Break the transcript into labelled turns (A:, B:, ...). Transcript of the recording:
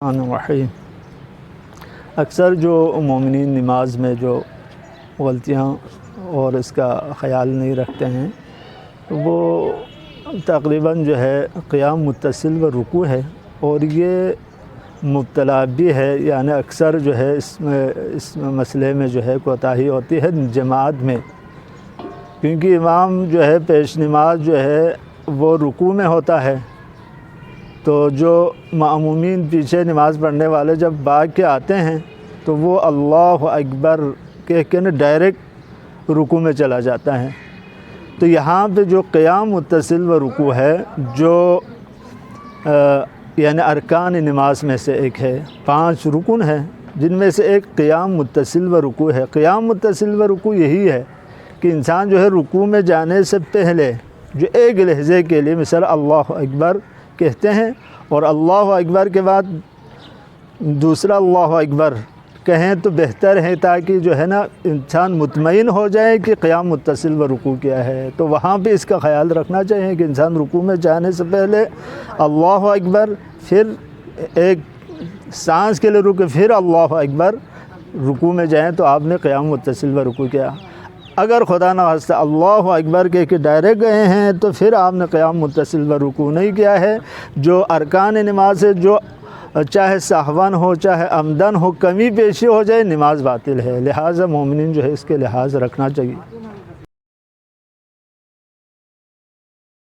A: الرحیم۔ اکثر جو مومنین نماز میں جو غلطیاں اور اس کا خیال نہیں رکھتے ہیں وہ تقریباً جو ہے قیام متصل و رکوع ہے، اور یہ مبتلا بھی ہے، یعنی اکثر جو ہے اس مسئلے میں جو ہے کوتاہی ہوتی ہے جماعت میں، کیونکہ امام جو ہے پیش نماز جو ہے وہ رکوع میں ہوتا ہے، تو جو مأمومین پیچھے نماز پڑھنے والے جب بھاگ کے آتے ہیں تو وہ اللہ اکبر کہہ کے ڈائریکٹ رکوع میں چلا جاتا ہے۔ تو یہاں پہ جو قیام متصل و رکوع ہے جو یعنی ارکان نماز میں سے ایک ہے، 5 رکن ہیں جن میں سے ایک قیام متصل و رکوع ہے۔ قیام متصل و رکوع یہی ہے کہ انسان جو ہے رکوع میں جانے سے پہلے جو ایک لحظے کے لیے مثلا اللہ اکبر کہتے ہیں، اور اللہ اکبر کے بعد دوسرا اللہ اکبر کہیں تو بہتر ہے، تاکہ جو ہے نا انسان مطمئن ہو جائے کہ قیام متصل و رکوع کیا ہے۔ تو وہاں پہ اس کا خیال رکھنا چاہیے کہ انسان رکوع میں جانے سے پہلے اللہ اکبر، پھر ایک سانس کے لیے رکے، پھر اللہ اکبر رکوع میں جائیں تو آپ نے قیام متصل و رکوع کیا۔ اگر خدا نخواستہ اللہ اکبر کہہ کے ڈائریکٹ گئے ہیں تو پھر آپ نے قیام متصل و رکوع نہیں کیا ہے۔ جو ارکان نماز ہے، جو چاہے سہواً ہو چاہے عمدن ہو، کمی بیشی ہو جائے، نماز باطل ہے، لہٰذا مومنین جو ہے اس کے لحاظ رکھنا چاہیے۔